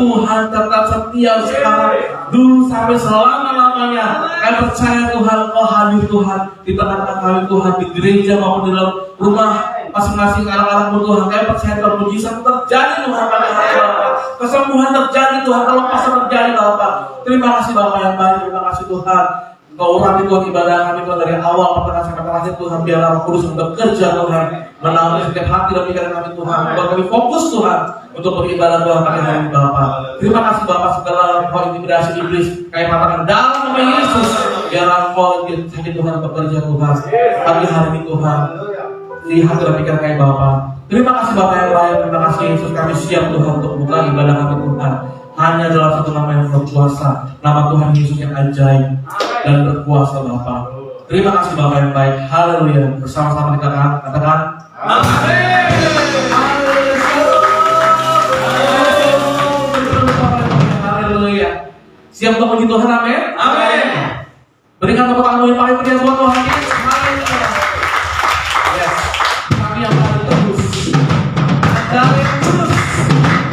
Tuhan tetap setia sekarang, dulu sampai selama-lamanya. Kami percaya Tuhan, Kau hadir Tuhan di tengah-tengah kami Tuhan, di gereja maupun di dalam rumah masing-masing anak-anakmu Tuhan. Kami percaya Tuhan, mujizat terjadi Tuhan pada hari ini Bapak. Kesembuhan terjadi Tuhan, kelepasan terjadi Bapak. Terima kasih Bapak yang baik, terima kasih Tuhan. Kau urapi Tuhan ibadah kami Tuhan dari awal pertengahan sampai terakhir Tuhan. Biarlah Roh Kudus bekerja Tuhan, menaungi setiap hati dan pikiran kami Tuhan. Buat kami fokus Tuhan untuk beribadah Tuhan pada hari ini Bapak. Terima kasih Bapak, segala kau intimidasi iblis kami patahkan dalam nama Yesus. Biarlah Kau sakit Tuhan bekerja Tuhan pagi hari ini Tuhan. Lihat dan pikiran kami Bapak. Terima kasih Bapak yang baik, terima kasih Yesus. Kami siap Tuhan untuk buka ibadah kami Tuhan hanya dalam satu nama yang berkuasa, nama Tuhan Yesus yang ajaib dan berkuasa Bapa. Terima kasih Bapak yang baik. Haleluya. Bersama-sama kita katakan amin. Haleluya. Siap untuk puji Tuhan, amin. Amin. Berikan tepuk tangan yang paling meriah buat Tuhan Yesus. Haleluya. Yes. Kami yang paling terus. Dari terus. Kami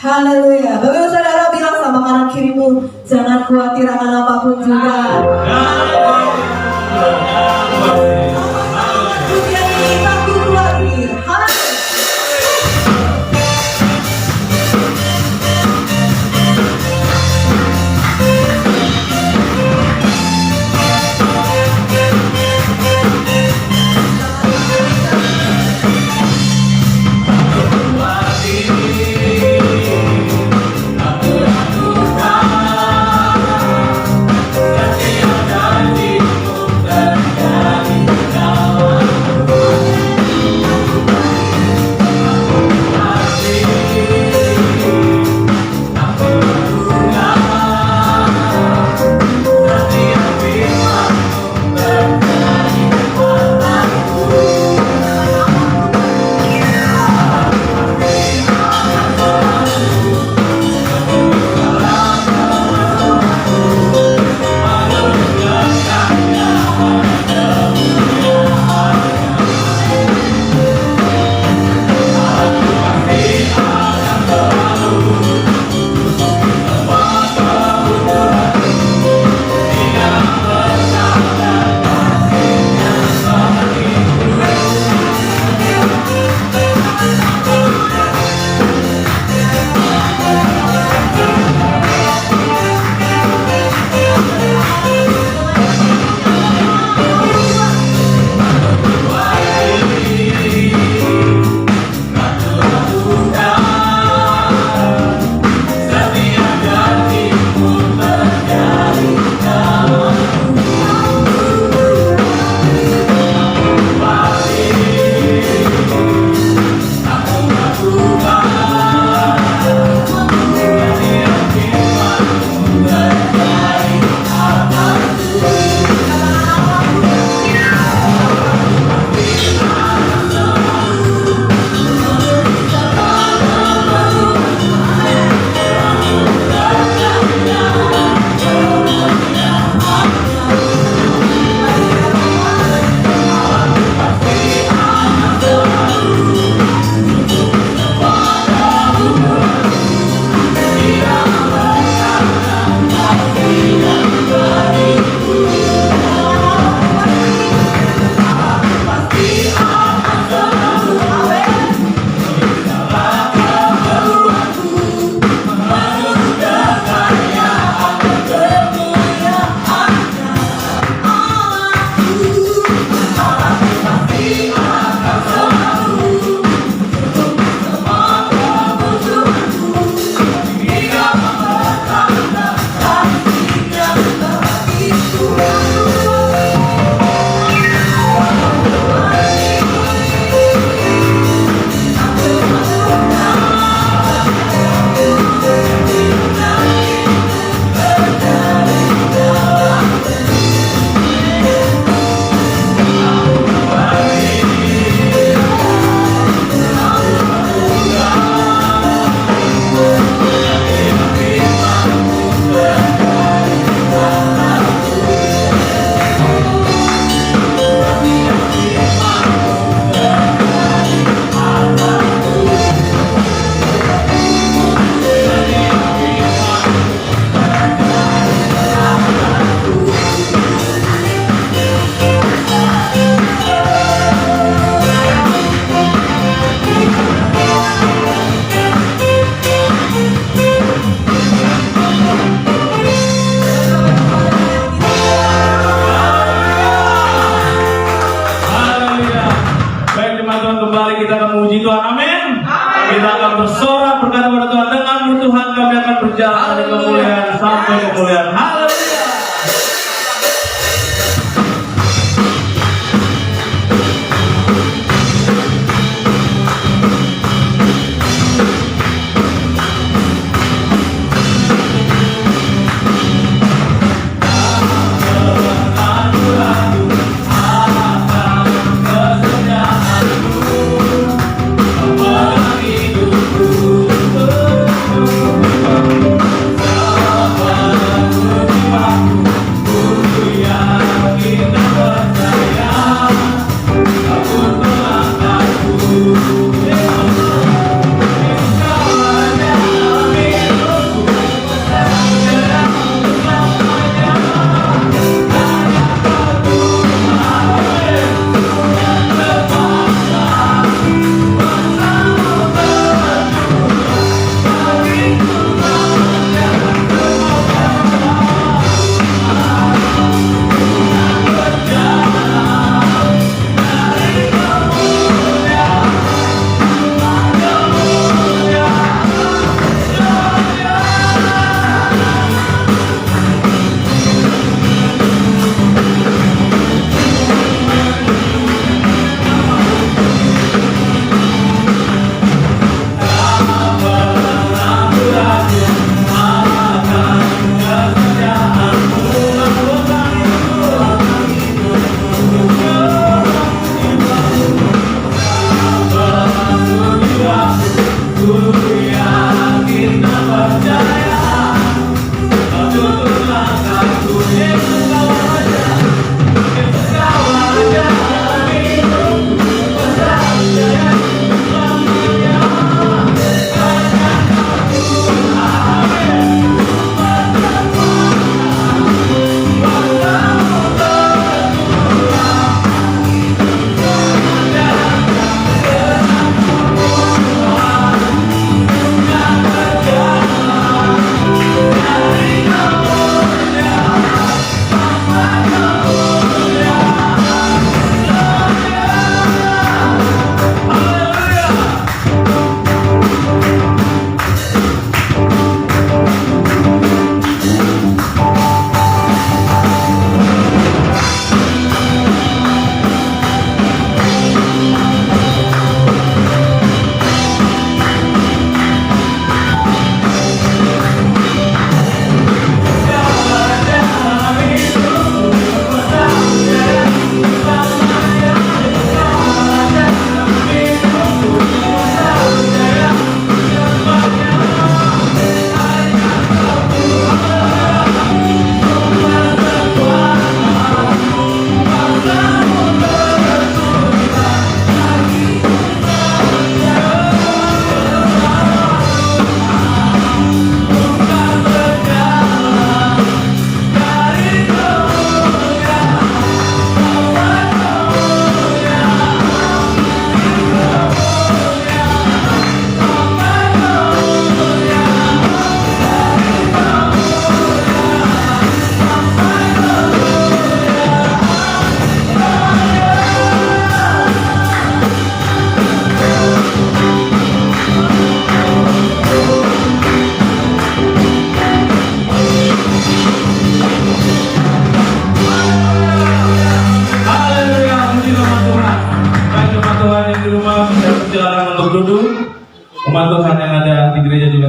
Haleluya. Bapak Ibu Saudara bilang sama kanan kirimu, jangan khawatir akan apapun juga. Dunia ini tak khawatir. Haleluya. Kita akan bersorak berkata kepada Tuhan, dengan Tuhan kami akan berjalan dari kemuliaan sampai kemuliaan. Haleluya. Hidupku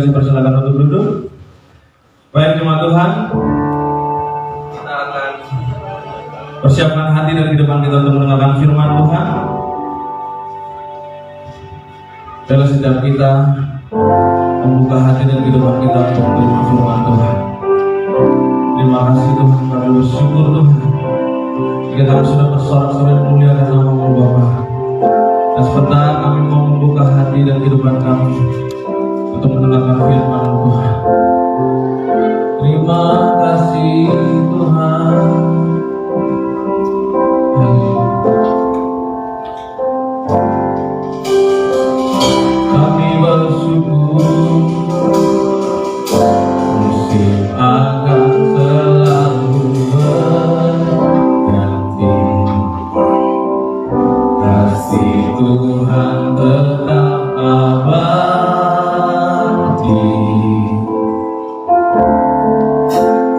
dipersilakan untuk duduk. Baik jemaat Tuhan, kita akan persiapkan hati dan kehidupan kita untuk mendengarkan firman Tuhan. Dalam setiap kita membuka hati dan kehidupan kita untuk menerima firman Tuhan. Terima kasih Tuhan, kami bersyukur Tuhan. Jika kami sudah bersorak-sorai memuliakan nama-Mu Bapa. Dan sebentar kami mau membuka hati dan kehidupan kami untuk mendengarkan firman Tuhan. Terima kasih Tuhan. Kami bersyukur musim akan selalu berganti. Kasih Tuhan tetap abadi,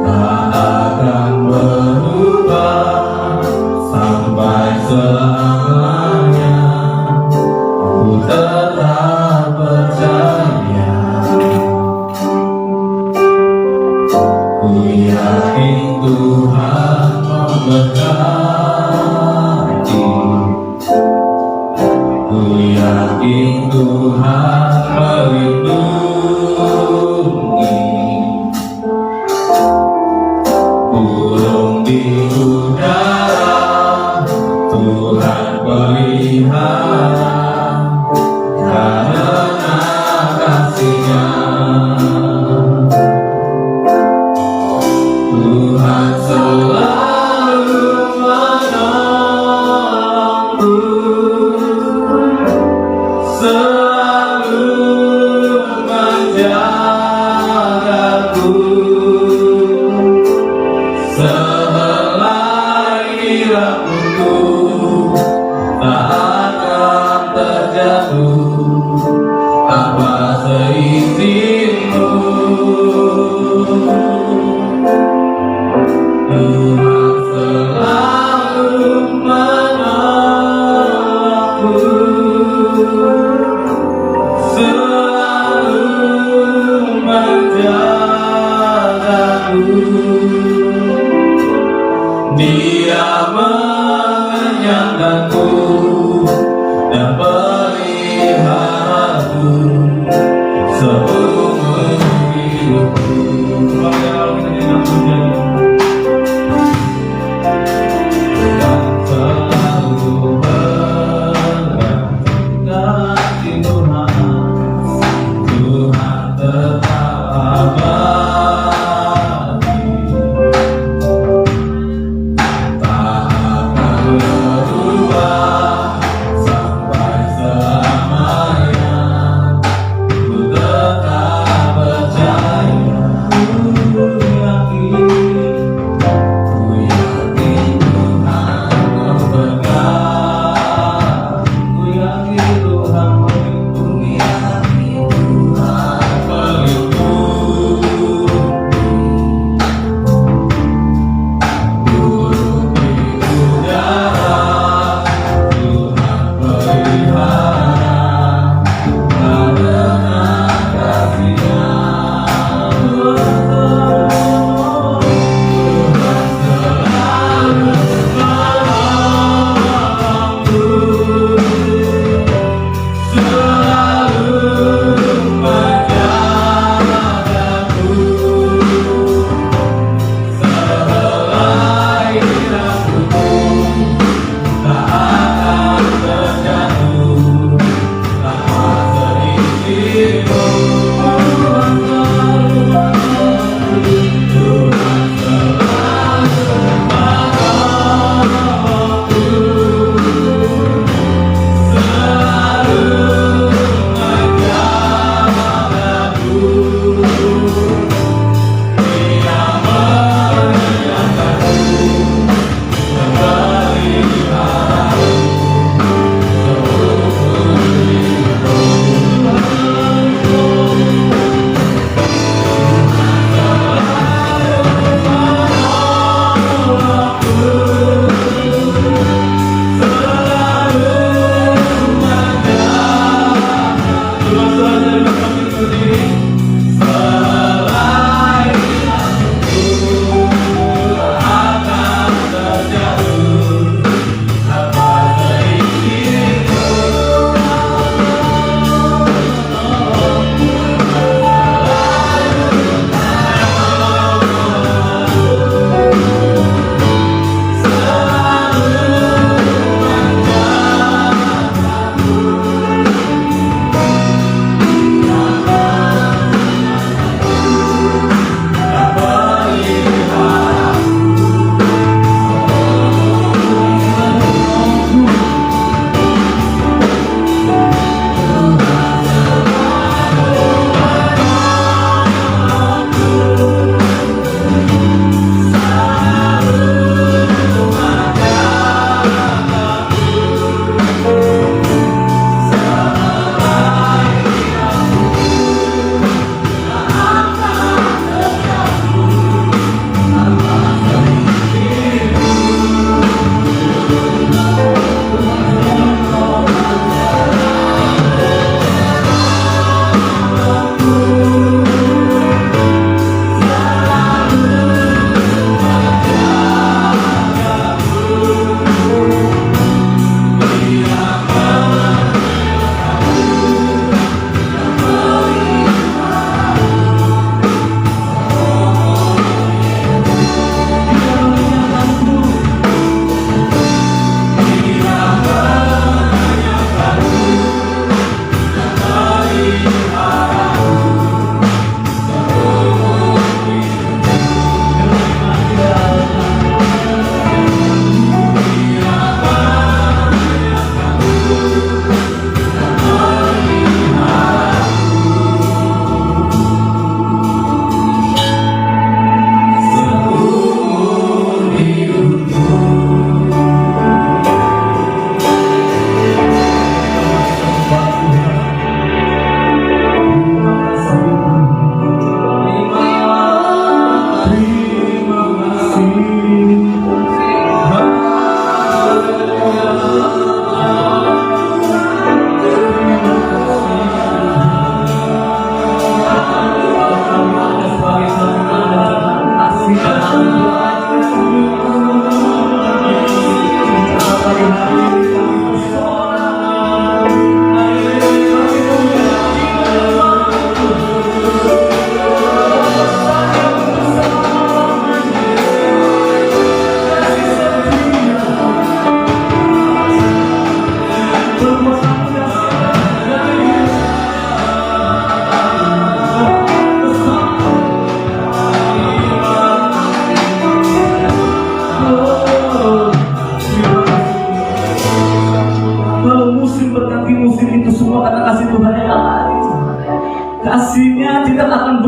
tak akan berubah sampai selamanya. Ku tetap percaya, ku yakin Tuhan memberkati. Ku yakin Tuhan melindungi. Burung di udara Tuhan pelihara, karena kasih-Nya. Tuhan selalu menolongku, selalu menjagaku. Sehelai rambutku tak akan terjatuh tanpa seizin-Mu. Tuhan selalu menolongku, selalu menjagaku. Dia mengenyangkanku dan peliharaku seumur hidupku. Kalau kita jadi manusia dan selalu berganti Tuhan, Tuhan tetap abadi, tak akan berubah sampai selamanya. Ku tetap percaya, ku yakin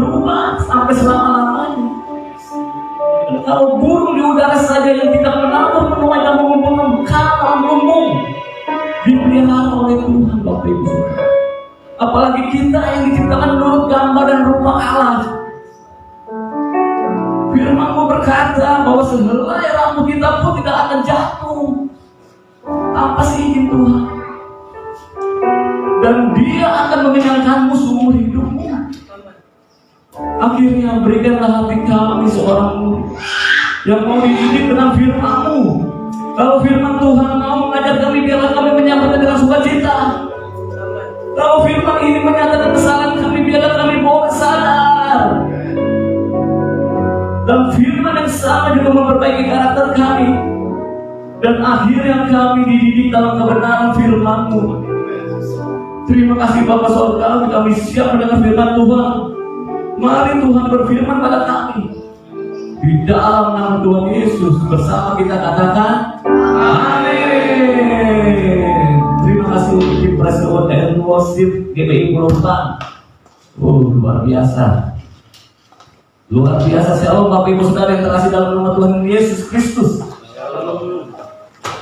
berubah sampai selama-lamanya. Dan kalau burung di udara saja yang tidak menabur menuai dan mengumpulkan bekal dalam lumbung, dipelihara oleh Tuhan, Bapak Ibu Saudara. Apalagi kita yang diciptakan menurut gambar dan rupa Allah. Firman-Mu berkata bahwa sehelai rambut kita pun tidak akan jatuh tanpa seizin Tuhan. Dan Dia akan mengenyangkanmu seumur hidupmu. Akhirnya berikanlah hati kami seorang murid yang mau dididik dengan firman-Mu. Kalau firman Tuhan mau mengajar kami, biarlah kami menyampaikan dengan sukacita. Kalau firman ini menyatakan kesalahan kami, biarlah kami bawa sadar. Dan firman yang sama juga memperbaiki karakter kami. Dan akhirnya kami dididik dalam kebenaran firman-Mu. Terima kasih Bapak Saudara, kami siap mendengar firman Tuhan. Mari Tuhan berfirman pada kami. Di dalam nama Tuhan Yesus bersama kita katakan amin. Terima kasih untuk tim Presiden and Worship GBI Pulau-Pan. Luar biasa. Luar biasa. Shalom Bapak Ibu Saudara yang terkasih dalam nama Tuhan Yesus Kristus.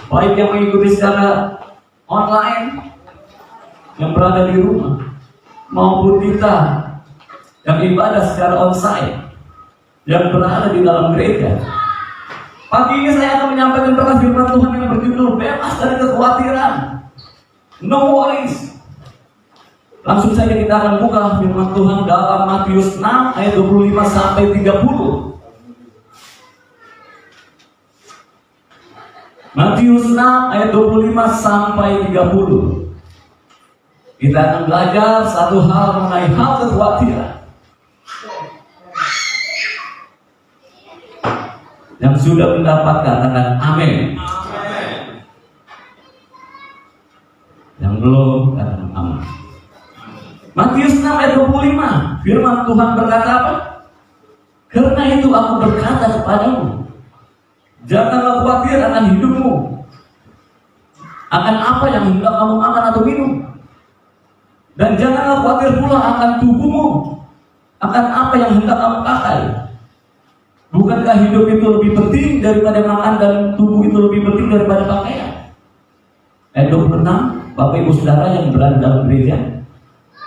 Baik yang mengikuti secara online, yang berada di rumah, maupun kita yang ibadah secara onsite, yang berada di dalam gereja. Pagi ini saya akan menyampaikan perkataan firman Tuhan yang berjudul bebas dari kekhawatiran. No worries. Langsung saja kita akan buka firman Tuhan dalam Matius 6 ayat 25 sampai 30. Matius 6 ayat 25 sampai 30. Kita akan belajar satu hal mengenai hal kekhawatiran. Yang sudah mendapat katakan amin. Yang belum katakan amin. Matius 6 ayat 25, firman Tuhan berkata apa? Karena itu aku berkata kepadamu, janganlah khawatir akan hidupmu, akan apa yang hendak kamu makan atau minum, dan janganlah khawatir pula akan tubuhmu, akan apa yang hendak kamu pakai. Bukankah hidup itu lebih penting daripada makan dan tubuh itu lebih penting daripada pakaian? Ayat 26, Bapak Ibu Saudara yang berada dalam gereja,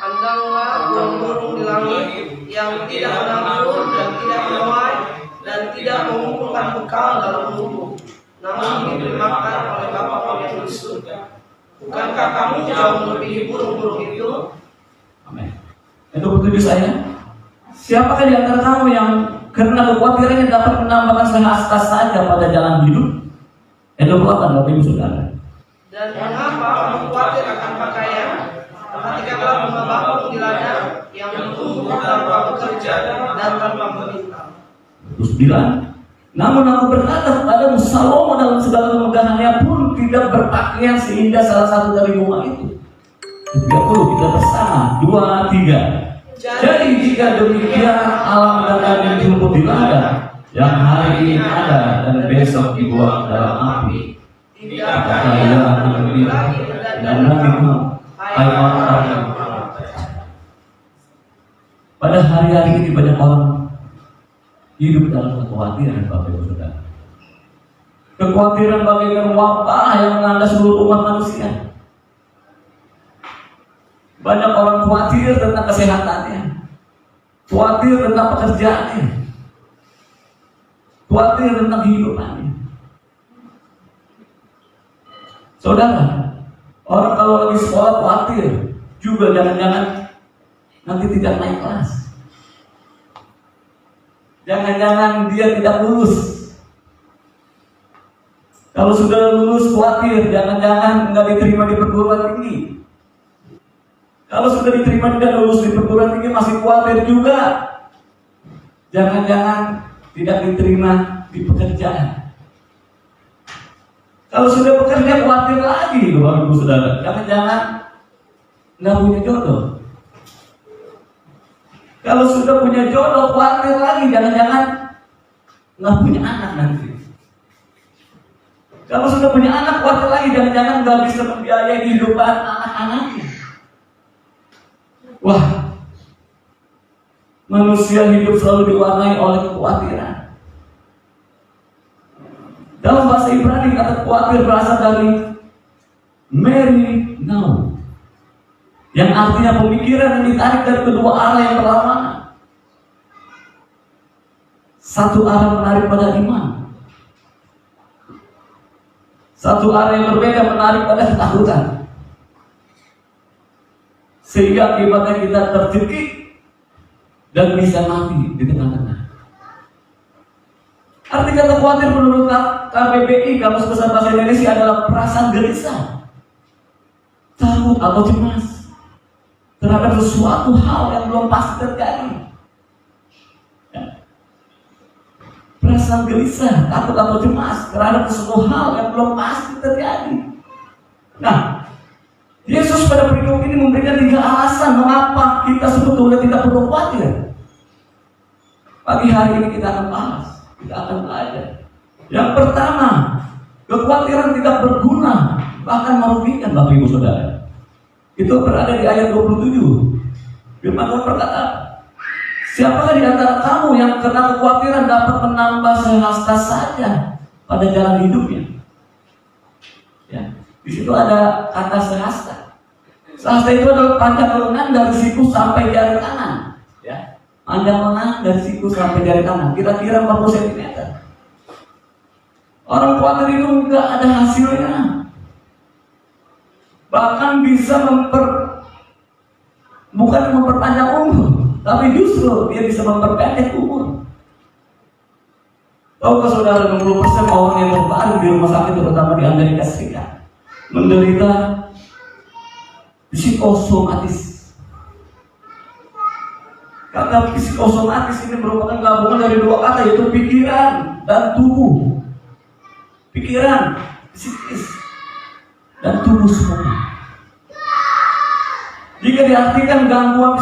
pandanglah burung-burung di langit yang tidak menabur dan tidak menuai dan tidak mengumpulkan bekal dalam lumbung, namun diberi makan oleh Bapa yang di surga. Bukankah kamu jauh melebihi burung-burung itu? amin. Ayat 27 saya, siapakah di antara kamu yang karena kekhawatirannya dapat menambahkan sehasta saja pada jalan hidup? Ayat 28, Bapak Ibu Saudara. Dan mengapa kamu khawatir akan pakaian? Perhatikanlah bunga bakung di ladang yang tumbuh tanpa bekerja dan tanpa meminta. Terus bilang, namun aku berkata kepadamu, Salomo dalam segala kemegahannya pun tidak berpakaian seindah salah satu dari bunga itu. 30, kita bersama, 2, 3. Jadi jika demikian alam dan yang dijemput di ladang yang hari ini ada dan besok dibuang dalam api, apakah ia akan lebih dan lebihmu, hai orang yang pada hari-hari ini banyak orang hidup dalam kekhawatiran, Bapak Ibu Saudara. Kekhawatiran bagaikan wabah yang melanda seluruh umat manusia. Banyak orang khawatir tentang kesehatannya, khawatir tentang pekerjaannya, khawatir tentang kehidupannya. Saudara, orang kalau lagi sekolah khawatir juga jangan-jangan nanti tidak naik kelas. Jangan-jangan dia tidak lulus. Kalau sudah lulus khawatir jangan-jangan nggak diterima di perguruan tinggi. Kalau sudah diterima dan lulus di perguruan tinggi masih khawatir juga. Jangan-jangan tidak diterima di pekerjaan. Kalau sudah bekerja khawatir lagi, Bapak Ibu Saudara. Jangan-jangan nggak punya jodoh. Kalau sudah punya jodoh khawatir lagi, jangan-jangan nggak punya anak nanti. Kalau sudah punya anak khawatir lagi, jangan-jangan nggak bisa membiayai kehidupan anak-anaknya. Wah, Manusia hidup selalu diwarnai oleh kekhawatiran. Dalam bahasa Ibrani kata khawatir berasal dari Mary now, yang artinya pemikiran yang ditarik dari kedua arah yang berlawanan. Satu arah menarik pada iman, satu arah yang berbeda menarik pada ketakutan, sehingga akibatnya kita tercekik dan bisa mati di tengah-tengah. Arti kata khawatir menurut KBBI, Kamus Besar Bahasa Indonesia, adalah perasaan gelisah, takut atau cemas terhadap sesuatu hal yang belum pasti terjadi. Ya. Perasaan gelisah, takut atau cemas terhadap sesuatu hal yang belum pasti terjadi. Nah, Yesus pada perikop ini memberikan 3 alasan mengapa kita sebetulnya tidak perlu khawatir. Pagi hari ini kita akan bahas, kita akan belajar. Yang pertama, kekhawatiran tidak berguna, bahkan merugikan Bapak Ibu Saudara. Itu berada di ayat 27. Firman Tuhan berkata, siapakah di antara kamu yang kena kekhawatiran dapat menambah sehasta saja pada jalan hidupnya? Ya, di situ ada kata sehasta. Sehasta itu adalah panjang lengan dari siku sampai jari tangan. Ya, panjang lengan dari siku sampai jari tangan. Kira-kira 40 cm. Orang khawatir itu enggak ada hasilnya. Bahkan bisa bukan memperpanjang umur, tapi justru dia bisa memperpendek umur. Tahukah saudara, 60% orang yang terbaring di rumah sakit, terutama di Amerika Serikat, menderita psikosomatis. Kata psikosomatis ini merupakan gabungan dari 2 kata, yaitu pikiran dan tubuh. Pikiran, psikis, dan tubuh semua. Jika diartikan gangguan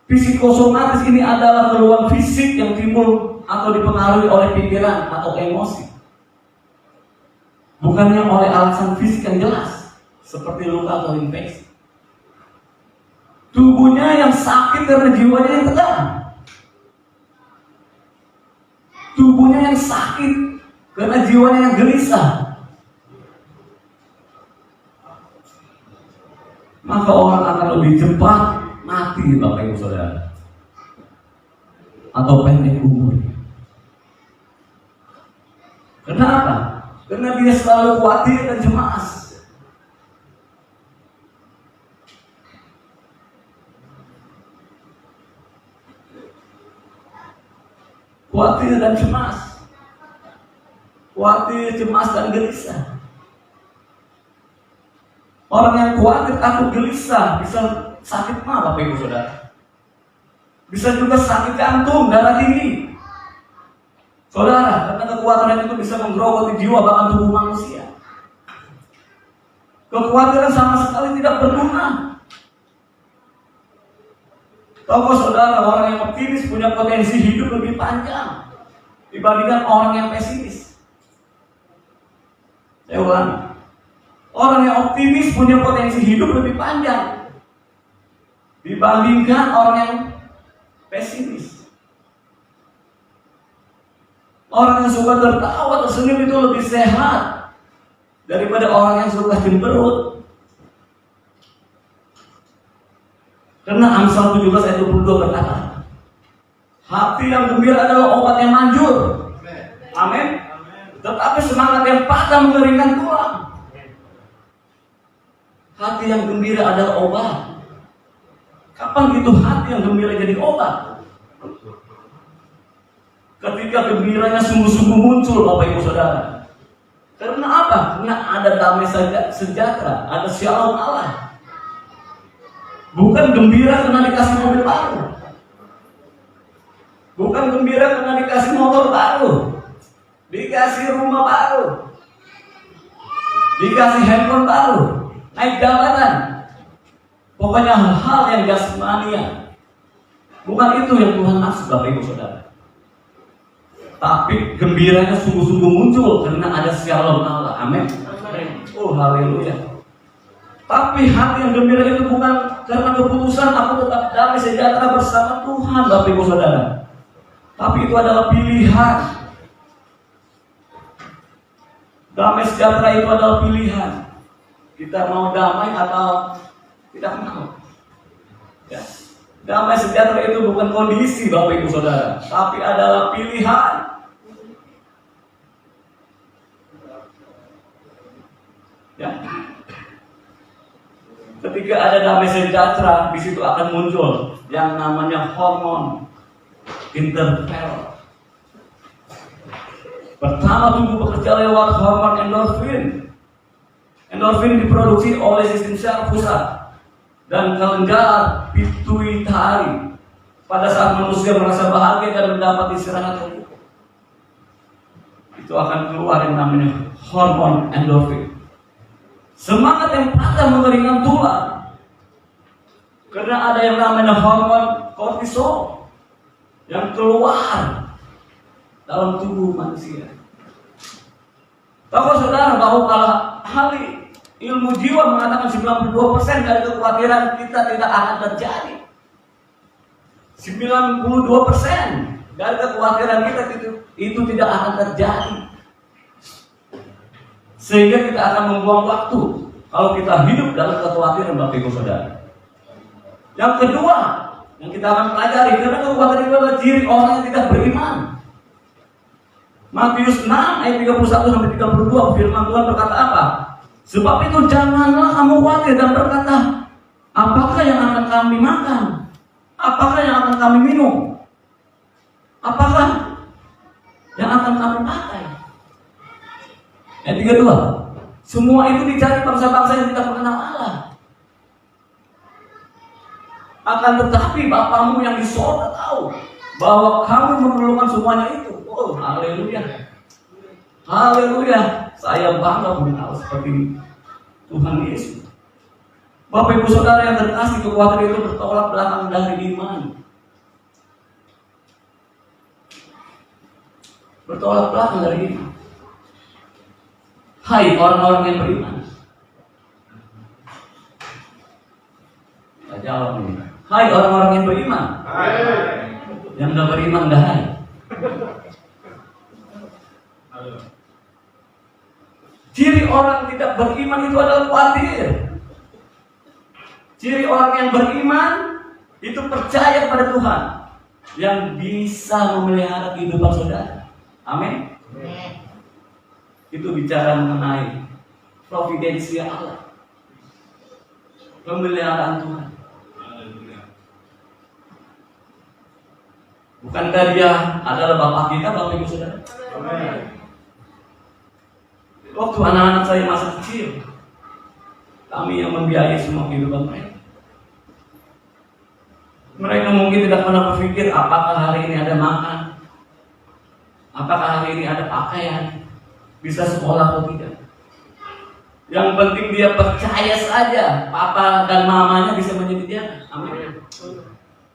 psikosomatis ini adalah keluhan fisik yang timbul atau dipengaruhi oleh pikiran atau emosi, bukannya oleh alasan fisik yang jelas seperti luka atau infeksi. Tubuhnya yang sakit karena jiwanya yang tegang. Tubuhnya yang sakit karena jiwanya yang gelisah. Maka orang akan lebih cepat mati, Bapak Ibu Saudara, atau pendek umur. Kenapa? Karena dia selalu khawatir dan cemas. Khawatir dan cemas. Khawatir, cemas, dan gelisah. Orang yang khawatir, takut, gelisah bisa sakit mah, Bapak Ibu Saudara. Bisa juga sakit jantung, darah tinggi. Saudara, karena kekhawatiran itu bisa menggerogoti jiwa bahkan tubuh manusia. Kekhawatiran sama sekali tidak berguna. Tahukah saudara, orang yang optimis punya potensi hidup lebih panjang dibandingkan orang yang pesimis. Saya ulangi, orang yang optimis punya potensi hidup lebih panjang dibandingkan orang yang pesimis. Orang yang suka tertawa, tersenyum itu lebih sehat daripada orang yang suka cemberut. Karena Amsal 17 ayat 22 berkata, hati yang gembira adalah obat yang manjur. Amin. Tetapi semangat yang patah mengeringkan tulang. Hati yang gembira adalah obat. Kapan gitu hati yang gembira jadi obat? Ketika gembiranya sungguh-sungguh muncul, Bapak Ibu Saudara. Karena apa? Karena ada damai sejahtera, ada shalom Allah. Bukan gembira karena dikasih mobil baru. Bukan gembira karena dikasih motor baru, dikasih rumah baru, dikasih handphone baru, naik jabatan. Pokoknya hal-hal yang jasmania. Bukan itu yang Tuhan maksud, Bapak Ibu Saudara. Tapi gembiranya sungguh-sungguh muncul karena ada shalom Allah. Amin. Oh, haleluya. Tapi hati yang gembira itu bukan karena keputusan aku tetap damai sejahtera bersama Tuhan, Bapak Ibu Saudara. Tapi itu adalah pilihan. Damai sejahtera itu adalah pilihan. Kita mau damai atau tidak mau. Ya. Damai sejahtera itu bukan kondisi, Bapak Ibu Saudara, tapi adalah pilihan. Ya. Ketika ada damai sejahtera, di situ akan muncul yang namanya hormon interferon. Pertama, tubuh bekerja lewat hormon endorfin. Endorfin diproduksi oleh sistem syaraf pusat dan kelenjar pituitari pada saat manusia merasa bahagia dan mendapat istirahat yang cukup. Itu akan keluar yang namanya hormon endorfin. Semangat yang patah mengeringan tulang karena ada yang namanya hormon kortisol yang keluar dalam tubuh manusia. Tahu saudara bahwa kalau ahli ilmu jiwa mengatakan 92% dari kekhawatiran kita tidak akan terjadi. 92% dari kekhawatiran kita itu tidak akan terjadi. Sehingga kita akan membuang waktu kalau kita hidup dalam kekhawatiran, Bapak Ibu Saudara. Yang kedua, yang kita akan pelajari, karena kekhawatiran itu adalah ciri orang yang tidak beriman. Matius 6 ayat 31-32 firman Tuhan berkata apa? Sebab itu janganlah kamu khawatir dan berkata, apakah yang akan kami makan? Apakah yang akan kami minum? Apakah yang akan kami pakai? Yang kedua, semua itu dicari bangsa-bangsa yang tidak mengenal Allah. Akan tetapi Bapamu yang di sorga tahu bahwa kamu memerlukan semuanya itu. Oh, haleluya. Haleluya. Saya bangga mengenal seperti Tuhan Yesus. Bapak Ibu Saudara yang terkasih, kekhawatiran itu bertolak belakang dari iman. Bertolak belakang dari iman. Hai orang-orang yang beriman. Kita jawab ini. Hai orang-orang yang beriman. Yang tidak beriman dah hai. Ciri orang tidak beriman itu adalah khawatir. Ciri orang yang beriman itu percaya pada Tuhan yang bisa memelihara kehidupan saudara. Amin. Itu bicara mengenai providensia Allah, pemeliharaan Tuhan. Bukankah Dia adalah Bapa kita, Bapak Ibu Saudara? Waktu anak-anak saya masih kecil, kami yang membiayai semua kehidupan mereka. Mereka mungkin tidak pernah berpikir apakah hari ini ada makan, apakah hari ini ada pakaian, bisa sekolah atau tidak. Yang penting dia percaya saja papa dan mamanya bisa menyediakan. Amin.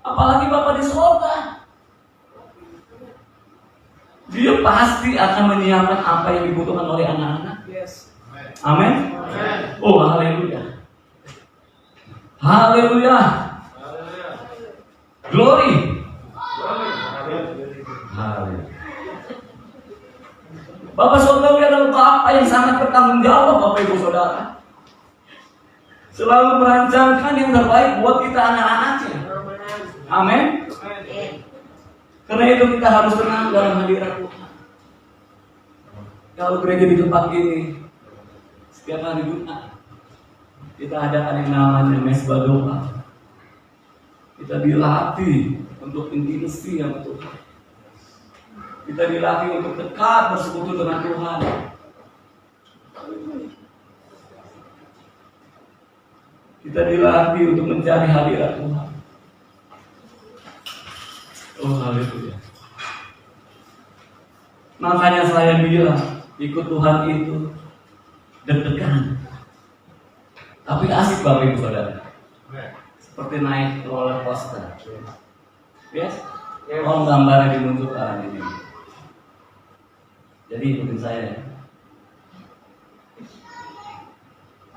Apalagi Bapa di surga, Dia pasti akan menyiapkan apa yang dibutuhkan oleh anak-anak. Amin. Oh, haleluya. Haleluya. Glory. Haleluya. Bapak Saudara adalah Bapa yang sangat bertanggung jawab, Bapak Ibu Saudara. Selalu merancangkan yang terbaik buat kita anak-anaknya. Amin. Karena itu kita harus tenang dalam hadirat Tuhan. Kalau gereja di tempat ini setiap hari Jumat kita adakan yang namanya mesbah doa. Kita dilatih untuk intimasi sama Tuhan. Kita dilatih untuk dekat bersekutu dengan Tuhan. Kita dilatih untuk mencari hadirat Tuhan. Oh, haleluya. Makanya saya bilang ikut Tuhan itu deg-degan, tapi asik, Bapak Ibu Saudara. Seperti naik roller coaster. Yes? Oh, gambarnya dimunculkan ini. Jadi ikutin saya.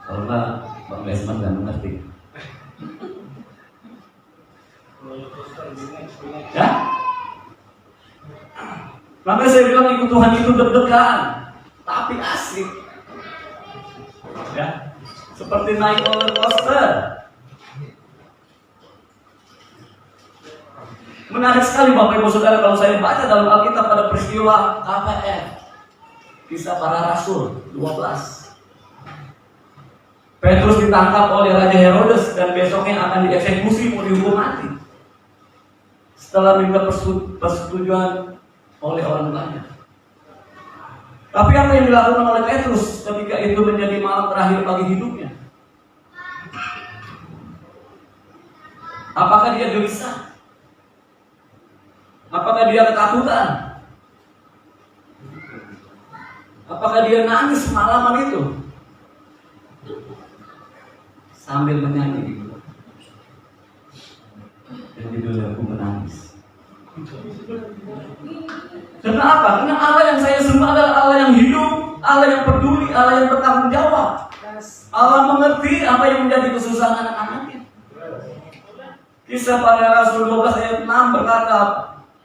Kalau enggak Bang Lesman nggak mengerti. Ya? Makanya saya bilang ikut Tuhan itu deg-degan, tapi asik. Ya, seperti naik roller coaster. Menarik sekali Bapak Ibu Saudara kalau saya baca dalam Alkitab pada peristiwa KPR, Kisah Para Rasul 12. Petrus ditangkap oleh Raja Herodes dan besoknya akan dieksekusi, mau dihukum mati. Setelah minta persetujuan oleh orang banyak. Tapi apa yang dilakukan oleh Petrus ketika itu menjadi malam terakhir bagi hidupnya? Apakah dia gelisah? Apakah dia ketakutan? Apakah dia nangis malaman itu? Sambil menyanyi. Dan judulnya Aku Menangis. Karena apa? Karena Allah yang saya sembah adalah Allah yang hidup, Allah yang peduli, Allah yang bertanggung jawab. Allah mengerti apa yang menjadi kesusahan anak-anaknya. Kisah Para Rasul 12 ayat 6 berkata,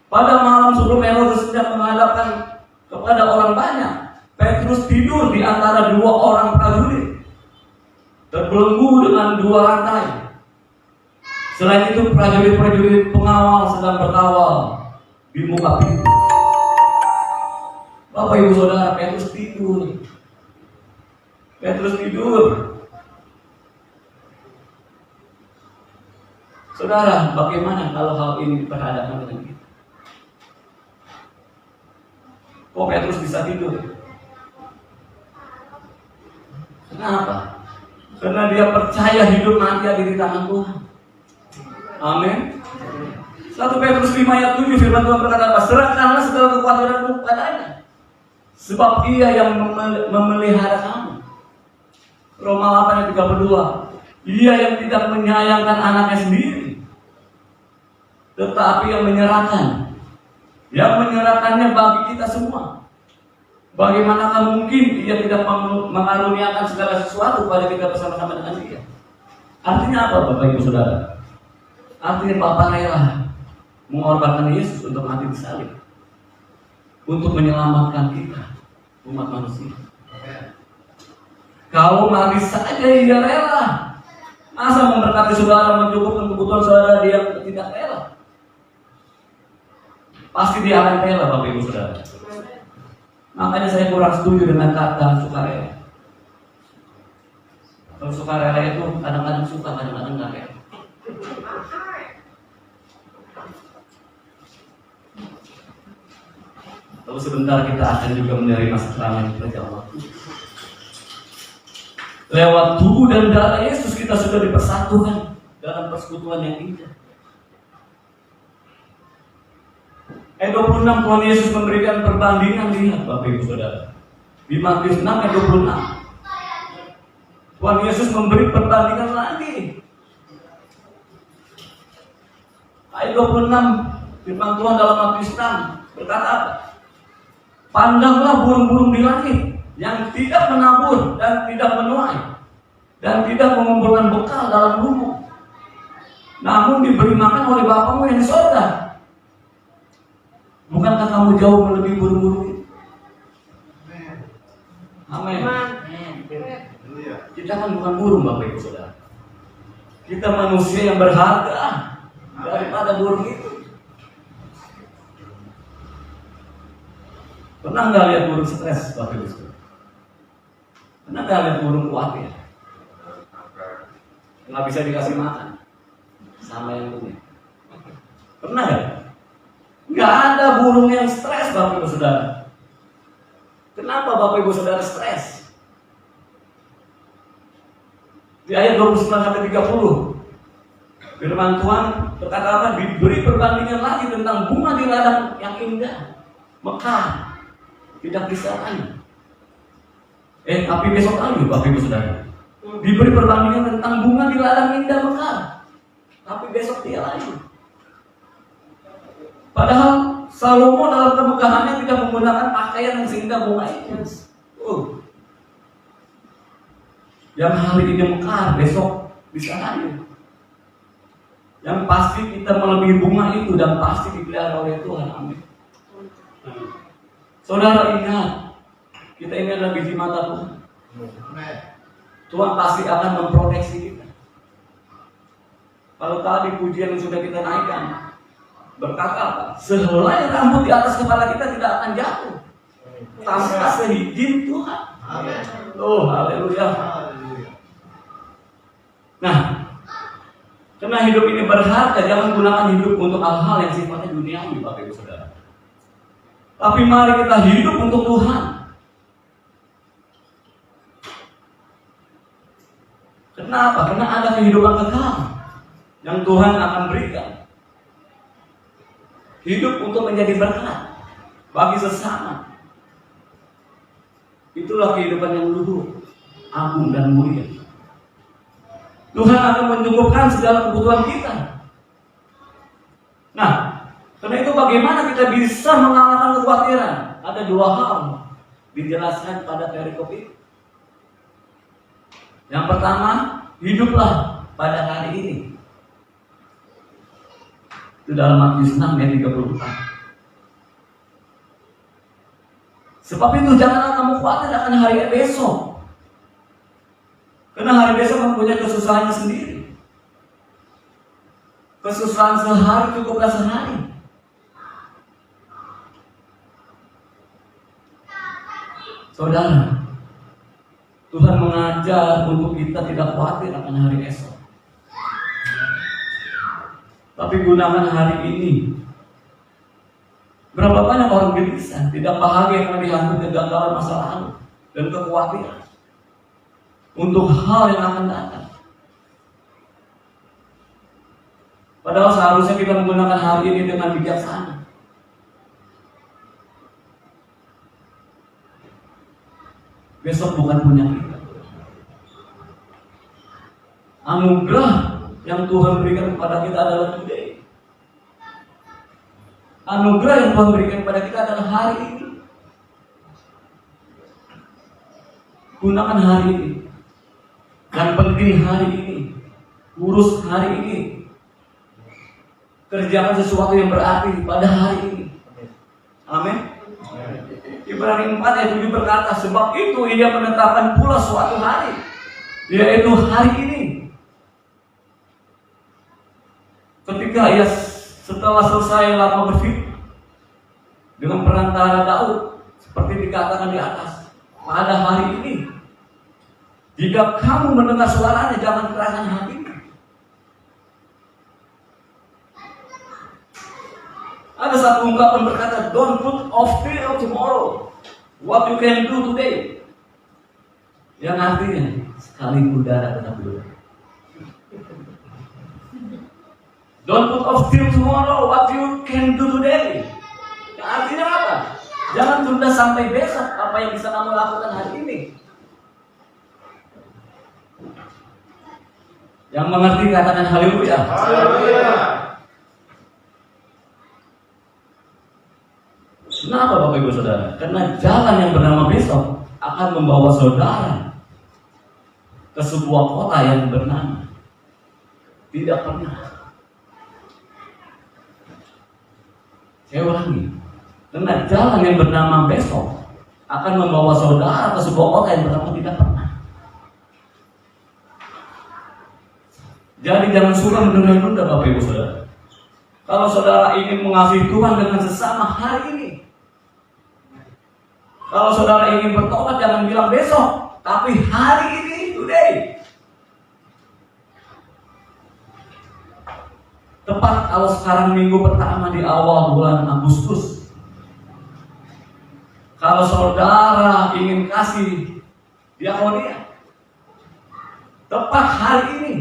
pada malam sebelum Herodes sedang menghadapkan kepada orang banyak, Petrus tidur di antara dua orang prajurit, terbelenggu dengan dua rantai. Selain itu prajurit-prajurit pengawal sedang berkawal di muka pintu. Bapak Ibu Saudara, Petrus tidur. Petrus tidur. Saudara, bagaimana kalau hal ini diperhadapkan dengan kita? Kok Petrus bisa tidur? Kenapa? Karena dia percaya hidup mati ada di tangan Tuhan. Amin. 1 Petrus 5 ayat 7 firman Tuhan berkata, serahkanlah segala kekhawatiranmu padanya, sebab Ia yang memelihara kamu. Roma 8 ayat 32, Ia yang tidak menyayangkan anaknya sendiri, tetapi yang menyerahkannya bagi kita semua. Bagaimanakah mungkin Ia tidak mengaruniakan segala sesuatu pada kita bersama-sama dengan Dia? Artinya apa Bapak Ibu Saudara? Artinya Bapa rela mengorbankan Yesus untuk mati di salib, untuk menyelamatkan kita, umat manusia. Kalau mati saja Ia rela, masa memberkati saudara, mencukupkan kebutuhan saudara Dia tidak rela? Pasti Dia akan rela Bapak Ibu Saudara. Makanya saya kurang setuju dengan kata sukarela. Kalau sukarela itu kadang-kadang suka, kadang-kadang nggak rela. Lalu sebentar kita akan juga menerima sakramen perjamuan. Lewat tubuh dan darah Yesus kita sudah dipersatukan dalam persekutuan yang indah. Ayat 26 Tuhan Yesus memberikan perbandingan, lihat Bapak Ibu Saudara. Di Matius 6 ayat 26. Tuhan Yesus memberi perbandingan lagi. Ayat 26 firman Tuhan dalam Matius 6 berkata apa? Pandanglah burung-burung di langit yang tidak menabur dan tidak menuai dan tidak mengumpulkan bekal dalam rumah, namun diberi makan oleh Bapamu yang di sorga. Bukankah kamu jauh melebihi burung-burung itu? Amin. Kita kan bukan burung Bapak Ibu Saudara. Kita manusia yang berharga daripada burung itu. Pernah nggak lihat burung stres Bapak Ibu Saudara? Pernah nggak lihat burung khawatir? Nggak bisa dikasih makan sama yang punya. Pernah ya? Nggak ada burung yang stres Bapak Ibu Saudara. Kenapa Bapak Ibu Saudara stres? Di ayat 29-30 firman Tuhan berkata apa? Diberi perbandingan lagi tentang bunga di ladang yang indah, mekar, tidak disarani. Tapi besok lagi Bapak Ibu Saudara diberi perbandingan tentang bunga di ladang indah, mekar, tapi besok dia lagi. Padahal Salomo dalam kemegahannya tidak menggunakan pakaian yang seindah bunga itu. Yang hari ini mekar, besok bisa hancur. Yang pasti kita melebihi bunga itu dan pasti dipelihara oleh Tuhan. Amin. Saudara ingat, kita ini adalah biji mata Tuhan. Tuhan pasti akan memproteksi kita. Kalau tadi pujian yang sudah kita naikkan berkata apa? Sehelai rambut di atas kepala kita tidak akan jatuh tanpa seizin Tuhan. Oh, haleluya. Nah, karena hidup ini berharga, jangan gunakan hidup untuk hal-hal yang sifatnya duniawi, Bapak Ibu Saudara. Tapi mari kita hidup untuk Tuhan. Kenapa? Karena ada kehidupan kekal yang Tuhan akan berikan. Hidup untuk menjadi berkat bagi sesama. Itulah kehidupan yang luhur, agung dan mulia. Tuhan akan mencukupkan segala kebutuhan kita. Nah, karena itu bagaimana kita bisa mengalahkan kekhawatiran? Ada dua hal dijelaskan pada perikop itu. Yang pertama, hiduplah pada hari ini. Itu dalam Matius 6 ayat 34. Sebab itu janganlah kamu khawatir akan hari besok. Karena hari besok mempunyai kesusahannya sendiri. Kesusahan sehari cukuplah sehari. Saudara, Tuhan mengajar untuk kita tidak khawatir akan hari esok. Tapi gunakan hari ini. Berapa banyak orang gelisah, tidak bahagia karena dihantui kegagalan masa lalu dan kekhawatiran untuk hal yang akan datang. Padahal seharusnya kita menggunakan hari ini dengan bijaksana. Besok bukan punya kita. Anugerah yang Tuhan berikan kepada kita adalah today. Anugerah yang Tuhan berikan kepada kita adalah hari ini. Gunakan hari ini. Yang penting hari ini. Urus hari ini. Kerjakan sesuatu yang berarti pada hari ini. Amin. Ibrani 4 ayat 7 berkata, sebab itu ia menetapkan pula suatu hari, yaitu hari ini. Ketika ia setelah selesai lama berfirman dengan perantara Daud, seperti dikatakan di atas, pada hari ini, jika kamu mendengar suaranya, jangan keraskan hatimu. Ada satu ungkapan berkata, don't put off till tomorrow what you can do today. Yang artinya, sekali udara tetap udara. Don't put off till tomorrow what you can do today. Yang artinya apa? Jangan tunda sampai besok apa yang bisa kamu lakukan hari ini. Yang mengerti katakan haleluya. Haleluya. Kenapa Bapak Ibu Saudara? Karena jalan yang bernama besok akan membawa saudara ke sebuah kota yang bernama tidak pernah. Saya ulangi. Karena jalan yang bernama besok akan membawa saudara ke sebuah kota yang bernama tidak pernah. Jadi jangan suka menunda-nunda Bapak Ibu Saudara. Kalau saudara ingin mengasihi Tuhan dengan sesama hari ini, kalau saudara ingin bertobat, jangan bilang besok, tapi hari ini, today. Tepat kalau sekarang minggu pertama di awal bulan Agustus, kalau saudara ingin kasih diakonia, tepat hari ini.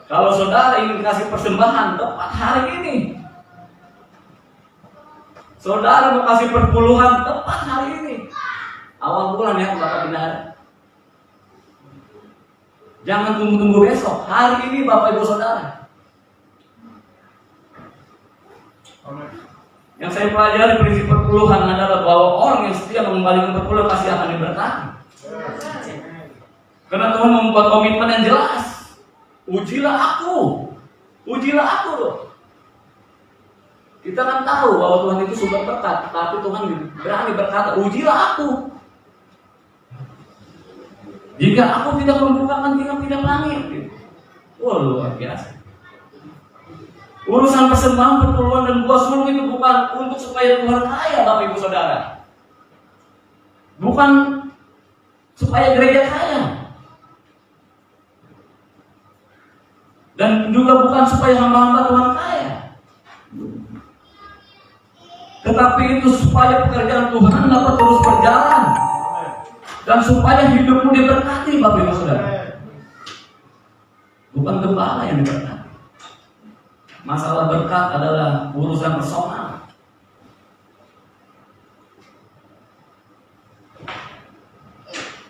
Kalau saudara ingin kasih persembahan, tepat hari ini. Saudara mau kasih perpuluhan, tepat hari ini. Awal bulan ya, Bapak Bendahara. Jangan tunggu-tunggu besok. Hari ini Bapak Ibu Saudara. Yang saya pelajari prinsip perpuluhan adalah bahwa orang yang setia mengembalikan perpuluhan pasti akan diberkati. Karena Tuhan membuat komitmen yang jelas. Ujilah aku loh. Kita kan tahu bahwa Tuhan itu sumber berkat, tapi Tuhan berani berkata, ujilah aku. Jika aku tidak membukakan tiang-tiang langit. Wah, luar biasa. Urusan persembahan, perpuluhan dan buah sulung itu bukan untuk supaya Tuhan kaya, Bapak Ibu Saudara. Bukan supaya gereja kaya. Dan juga bukan supaya hamba-hamba Tuhan kaya. Tetapi itu supaya pekerjaan Tuhan dapat terus berjalan. Dan supaya hidupmu diberkati, Bapak Ibu Saudara. Bukan gembala yang diberkati. Masalah berkat adalah urusan personal.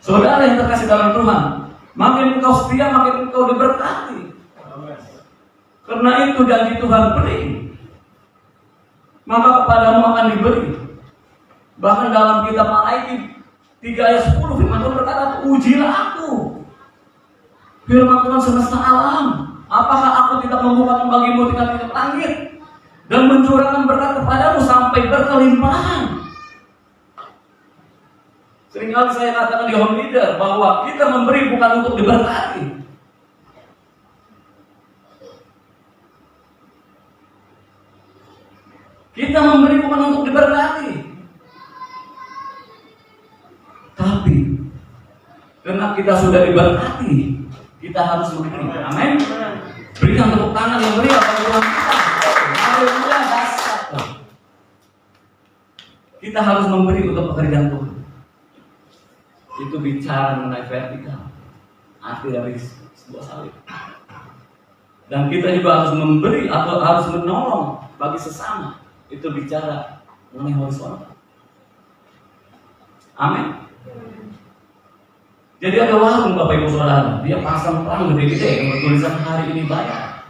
Saudara yang terkasih dalam Tuhan, makin engkau setia, makin engkau diberkati. Karena itu janji Tuhan beri, maka kepadamu akan diberi. Bahkan dalam kitab Malaiki 3 ayat 10 firman Tuhan berkata, ujilah aku. Firman Tuhan semesta alam. Apakah aku tidak membukakan bagimu tingkat-tingkat langit dan mencurahkan berkat kepadamu sampai berkelimpahan? Seringkali saya katakan di home leader bahwa kita memberi bukan untuk diberkati. Kita memberi bukan untuk diberkati. Tapi karena kita sudah diberkati, kita harus memberi. Amin. Berikan tepuk tangan yang meriah bagi Tuhan kita. Haleluya, dasar. Kita harus memberi untuk pekerjaan Tuhan. Itu bicara mengenai vertikal, arti dari sebuah salib. Dan kita juga harus memberi atau harus menolong bagi sesama. Itu bicara mengenai horizontal. Amin. Jadi ada warung Bapak Ibu Saudara, dia pasang terang gede-gede yang bertulisan hari ini bayar,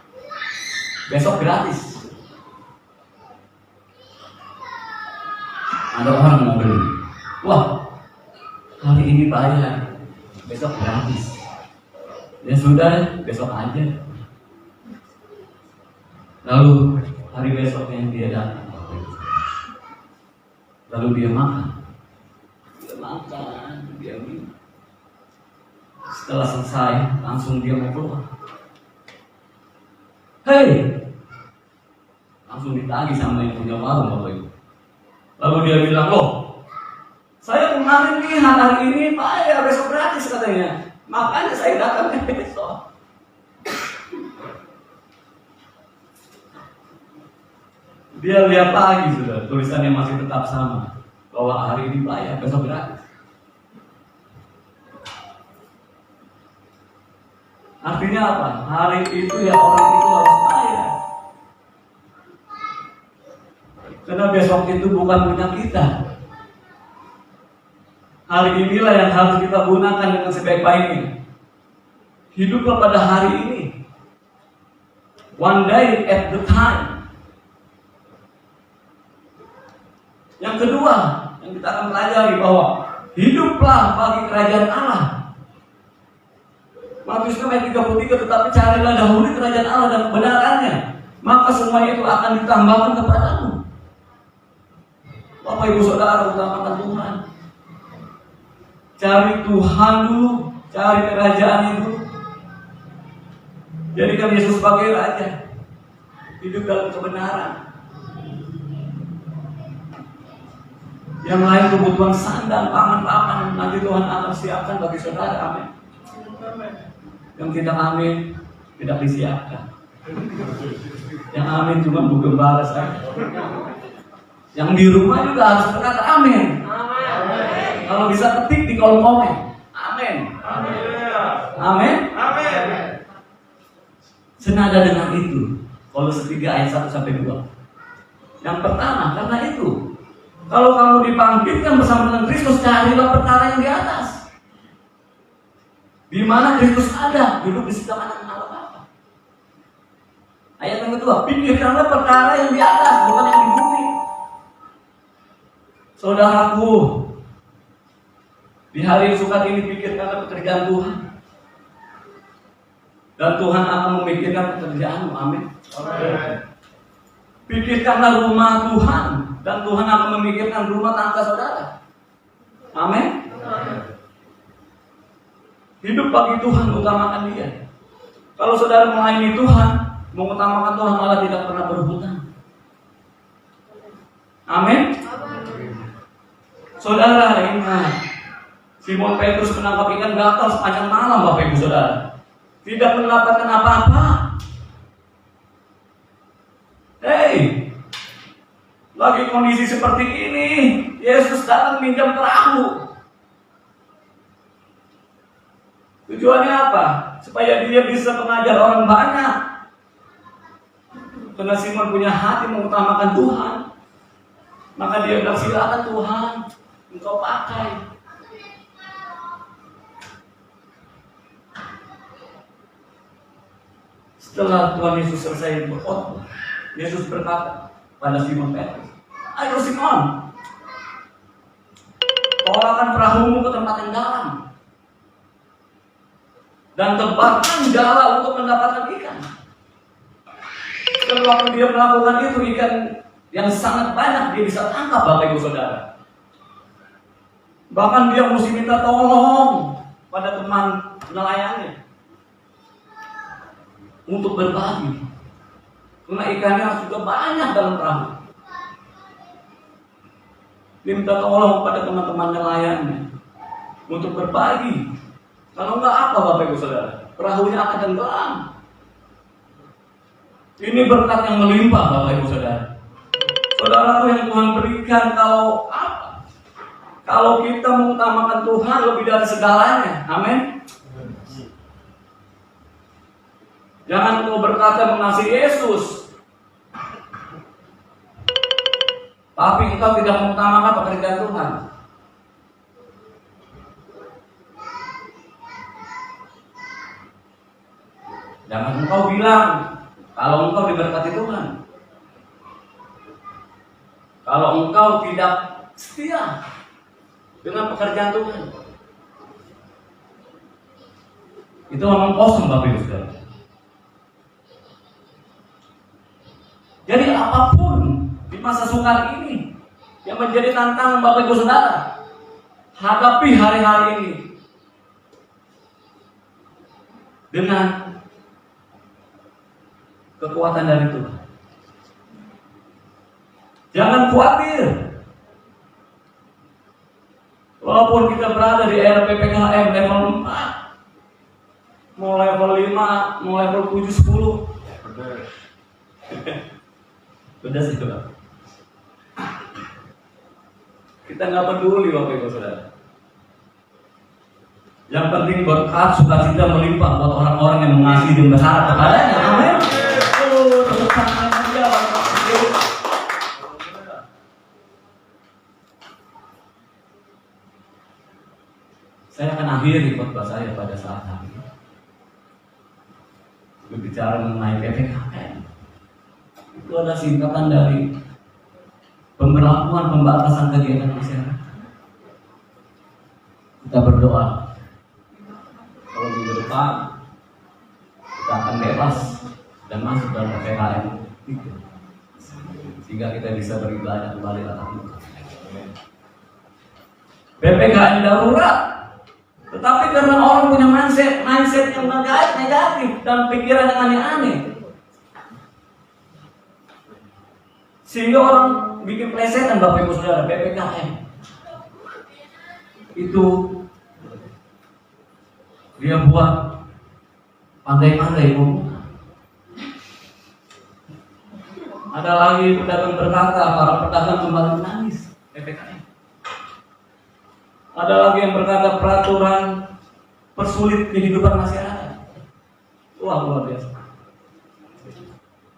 besok gratis. Ada orang mau beli, wah hari ini bayar, besok gratis. Ya sudah, besok aja. Lalu hari besoknya dia datang, lalu dia makan, dia minum. Setelah selesai, langsung dia mau keluar. Hei, langsung ditagih sama yang punya warung Bapak Ibu. Lalu dia bilang, loh, saya kemarin lihat hari ini bayar, besok gratis katanya. Makanya saya datang besok. Dia lihat lagi sudah, tulisannya masih tetap sama, bahwa hari ini bayar, besok gratis. Artinya apa? Hari itu ya orang itu harus bayar. Karena besok itu bukan punya kita. Hari inilah yang harus kita gunakan dengan sebaik-baiknya. Hiduplah pada hari ini. One day at the time. Yang kedua, yang kita akan pelajari bahwa hiduplah bagi kerajaan Allah. Matius 6 ayat 33, tetapi carilah dahulu kerajaan Allah dan kebenarannya, maka semua itu akan ditambahkan kepadamu. Bapak Ibu Saudara, utamakan Tuhan. Cari Tuhan dulu, cari kerajaannya dulu. Jadikan Yesus sebagai Raja. Hidup dalam kebenaran. Yang lain kebutuhan sandang, pangan, nanti Tuhan akan siapkan bagi saudara. Amin. Yang tidak amin, tidak disiapkan. Yang amin cuma Bu Gembala saja. Yang di rumah juga harus berkata amin. Amin. Kalau bisa ketik di kolom komen. Amin. Amin. Amin. Senada dengan itu, Kolose 3 ayat 1-2. Yang pertama, karena itu, kalau kamu dibangkitkan bersama dengan Kristus, carilah perkara yang di atas, di mana Kristus ada, duduk di sebelah kanan Allah Bapa. Ayat yang kedua, pikirkanlah perkara yang di atas, bukan yang di bumi. Saudaraku, di hari yang sukat ini pikirkan pekerjaan Tuhan. Dan Tuhan akan memikirkan pekerjaanmu. Amin. Pikirkanlah rumah Tuhan, dan Tuhan akan memikirkan rumah tangga saudara. Amin. Hidup bagi Tuhan, utamakan Dia. Kalau saudara melayani Tuhan, mengutamakan Tuhan, malah tidak pernah berhutang. Amin. Saudara, ingat, Simon Petrus menangkap ikan gatal sepanjang malam, Bapak Ibu Saudara. Tidak mendapatkan apa-apa. Hei, lagi kondisi seperti ini, Yesus datang minjam perahu. Tujuannya apa? Supaya dia bisa mengajar orang banyak. Karena Simon punya hati mengutamakan Tuhan, maka dia bilang, silakan Tuhan, engkau pakai. Setelah Tuhan Yesus selesai berkhotbah, Yesus berkata pada Simon Petrus, ayo Simon, tolakkan perahumu ke tempat yang dalam dan tebarkan jala untuk mendapatkan ikan. Dan waktu dia melakukan itu, ikan yang sangat banyak dia bisa tangkap, Bapak Ibu Saudara. Bahkan dia mesti minta tolong pada teman nelayannya untuk berbagi, karena ikannya sudah banyak dalam perahu. Dia minta tolong pada teman-teman nelayannya untuk berbagi. Kalau enggak apa, Bapak Ibu Saudara, perahunya akan tenggelam. Ini berkat yang melimpah, Bapak Ibu Saudara. Saudaraku yang Tuhan berikan, kalau apa? Kalau kita mengutamakan Tuhan lebih dari segalanya. Amin. Jangan engkau berkata mengasihi Yesus, tapi engkau tidak mengutamakan pekerjaan Tuhan. Jangan engkau bilang kalau engkau diberkati Tuhan, kalau engkau tidak setia dengan pekerjaan Tuhan. Itu memang kosong, Bapak Ibu Saudara. Jadi apapun di masa sukar ini yang menjadi tantangan Bapak Ibu Saudara, hadapi hari-hari ini dengan kekuatan dari Tuhan. Jangan khawatir. Walaupun kita berada di era PPKM level 4, mau level 5, mau level 7, 10. Beda sih, Pak. Kita nggak peduli, Bapak Ibu Saudara. Yang penting berkat sukacita melimpah buat orang-orang yang mengasihi dan berharap kepadanya. Amin. Saya akan akhiri khotbah saya pada saat hari ini. Berbicara mengenai PPKM. Itu adalah singkatan dari pemberlakuan pembatasan kegiatan masyarakat. Kita berdoa kalau minggu depan kita akan bebas dan masuk dalam PPKM 3, sehingga kita bisa beribadah kembali tatap muka. PPKM darurat, tetapi karena orang punya mindset yang negatif dan pikiran yang aneh-aneh, sehingga orang bikin plesetan, Bapak Ibu Saudara. PPKM itu dia buat pandai-pandai membuka. Ada lagi pedagang berkata, para pedagang kembali menangis. PPKM. Ada lagi yang berkata peraturan persulit kehidupan masyarakat. Wah, luar biasa.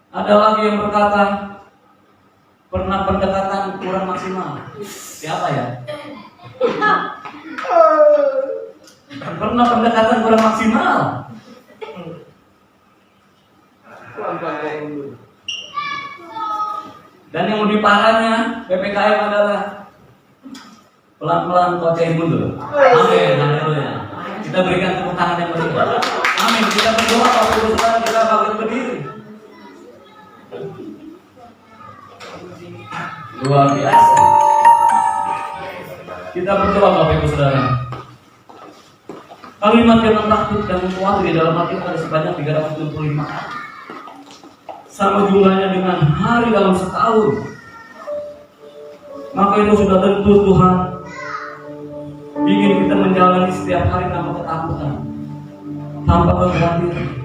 Ada lagi yang berkata pernah pendekatan kurang maksimal. Siapa ya? Pernah pendekatan kurang maksimal. Dan yang lebih parahnya, PPKM adalah Pelan-pelan kau cari mundur. Amin, haleluya. Kita berikan tepuk tangan yang meriah. Amin. Kita berdoa Bapak Ibu Saudara, kita bangkit berdiri. Luar biasa. Kita berdoa Bapak Ibu Saudara. Kalimat yang menakutkan sesuatu di dalam hati ada sebanyak 375. Sama jumlahnya dengan hari dalam setahun. Maka itu sudah tentu Tuhan ingin kita menjalani setiap hari tanpa ketakutan, tanpa kekhawatiran.